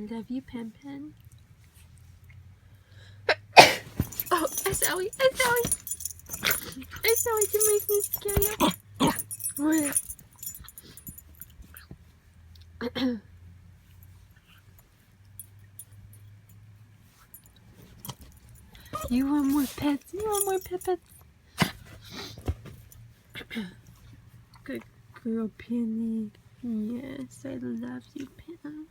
love you, Pen Pen. Oh, Zoe, Zoe. Zoe, did my sneeze scare you? What? You want more pets? You want more pets? Good girl, Penny. Yes, I love you, Penny.